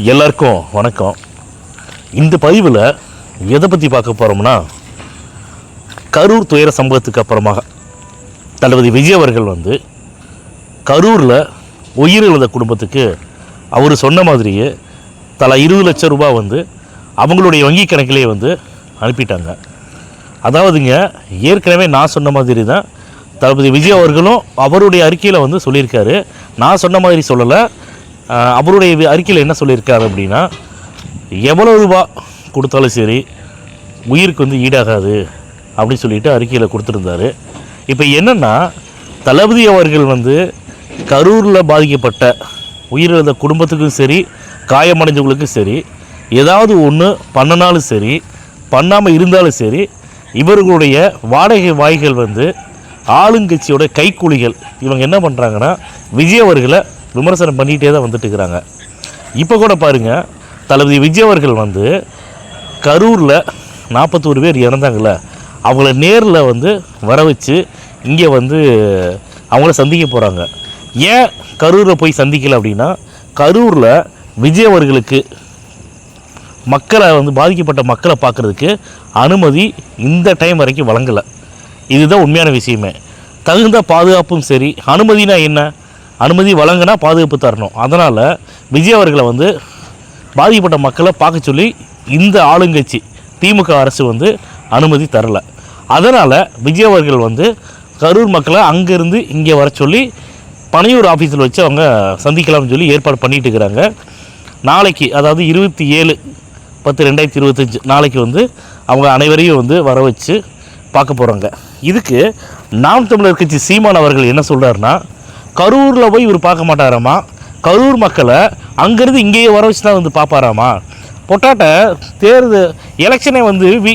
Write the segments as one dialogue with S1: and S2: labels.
S1: எல்லாருக்கும் வணக்கம். இந்த பதிவில் எதை பற்றி பார்க்க போகிறோம்னா, கரூர் துயர சம்பவத்துக்கு அப்புறமாக தளபதி விஜய் அவர்கள் கரூரில் உயிரிழந்த குடும்பத்துக்கு அவர் சொன்ன மாதிரியே தலா 20 லட்சம் ரூபாய் அவங்களுடைய வங்கி கணக்கிலே அனுப்பிட்டாங்க. அதாவதுங்க, ஏற்கனவே நான் சொன்ன மாதிரி தான் தளபதி விஜய் அவர்களும் அவருடைய அறிக்கையில் சொல்லியிருக்காரு. நான் சொன்ன மாதிரி சொல்லலை. அவருடைய அறிக்கையில் என்ன சொல்லியிருக்காரு அப்படின்னா, எவ்வளோ ரூபா கொடுத்தாலும் சரி உயிருக்கு ஈடாகாது அப்படின்னு சொல்லிட்டு அறிக்கையில் கொடுத்துருந்தாரு. இப்போ என்னென்னா, தளபதி அவர்கள் கரூரில் பாதிக்கப்பட்ட உயிரிழந்த குடும்பத்துக்கும் சரி காயமடைஞ்சவங்களுக்கும் சரி ஏதாவது ஒன்று பண்ணினாலும் சரி பண்ணாமல் இருந்தாலும் சரி, இவர்களுடைய வாடகை வாய்கள் ஆளுங்கட்சியோட கைக்கூலிகள் இவங்க என்ன பண்ணுறாங்கன்னா, விஜய் அவர்களை விமர்சனம் பண்ணிகிட்டே தான் இருக்கிறாங்க. இப்போ கூட பாருங்கள், தளபதி விஜய் அவர்கள் கரூரில் 41 பேர் இறந்தாங்கள, அவங்கள நேரில் வர வச்சு இங்கே அவங்கள சந்திக்க போகிறாங்க. ஏன் கரூரில் போய் சந்திக்கலை அப்படின்னா, கரூரில் விஜய் அவர்களுக்கு மக்களை பாதிக்கப்பட்ட மக்களை பார்க்குறதுக்கு அனுமதி இந்த டைம் வரைக்கும் வழங்கலை. இதுதான் உண்மையான விஷயமே. தகுந்த பாதுகாப்பும் சரி, அனுமதினா என்ன, அனுமதி வழங்கினா பாதுகாப்பு தரணும். அதனால் விஜய் அவர்களை பாதிக்கப்பட்ட மக்களை பார்க்க சொல்லி இந்த ஆளுங்கட்சி திமுக அரசு அனுமதி தரலை. அதனால் விஜய் அவர்கள் கரூர் மக்களை அங்கேருந்து இங்கே வர சொல்லி பனையூர் ஆஃபீஸில் வச்சு அவங்க சந்திக்கலாம்னு சொல்லி ஏற்பாடு பண்ணிகிட்டு இருக்கிறாங்க. நாளைக்கு, அதாவது 27/10/2025 நாளைக்கு அவங்க அனைவரையும் வர வச்சு பார்க்க போகிறாங்க. இதுக்கு நாம் தமிழர் கட்சி சீமான் அவர்கள் என்ன சொல்கிறாருன்னா, கரூரில் போய் இவர் பார்க்க மாட்டாராமா, கரூர் மக்களை அங்கேருந்து இங்கேயே வர வச்சு தான் பார்ப்பாராமா. பொட்டாட்ட தேர்தல் எலெக்ஷனே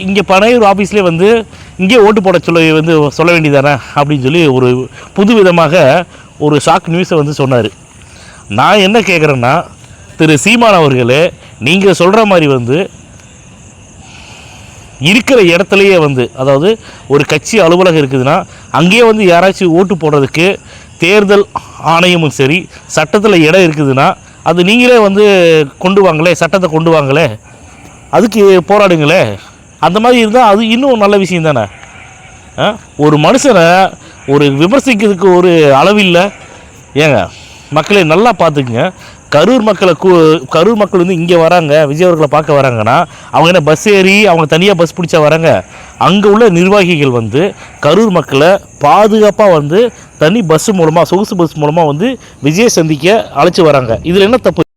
S1: இங்கே பனையூர் ஆஃபீஸ்லேயே இங்கே ஓட்டு போட சொல்ல வேண்டியதானே அப்படின்னு சொல்லி ஒரு புது விதமாக ஒரு ஷாக் நியூஸை சொன்னார். நான் என்ன கேட்குறேன்னா, திரு சீமான் அவர்களே, நீங்கள் சொல்கிற மாதிரி இருக்கிற இடத்துலையே அதாவது ஒரு கட்சி அலுவலகம் இருக்குதுன்னா அங்கேயே யாராச்சும் ஓட்டு போடுறதுக்கு தேர்தல் ஆணையமும் சரி சட்டத்தில் இடம் இருக்குதுன்னா அது நீங்களே கொண்டு வாங்களே, சட்டத்தை கொண்டு வாங்களே, அதுக்கு போராடுங்களே. அந்த மாதிரி இருந்தால் அது இன்னும் நல்ல விஷயம் தானே. ஒரு மனுஷனை ஒரு விமர்சிக்கிறதுக்கு ஒரு அளவில்லை. ஏங்க மக்களை நல்லா பார்த்துக்குங்க. கரூர் மக்கள் இங்கே வராங்க, விஜய் அவர்களை பார்க்க வராங்கன்னா அவங்க என்ன பஸ் ஏறி அவங்க தனியாக பஸ் பிடிச்சா வராங்க? அங்கே உள்ள நிர்வாகிகள் கரூர் மக்களை பாதுகாப்பாக தனி பஸ் மூலமாக, சொகுசு பஸ் மூலமாக விஜயை சந்திக்க அழைச்சி வராங்க. இதில் என்ன தப்பு?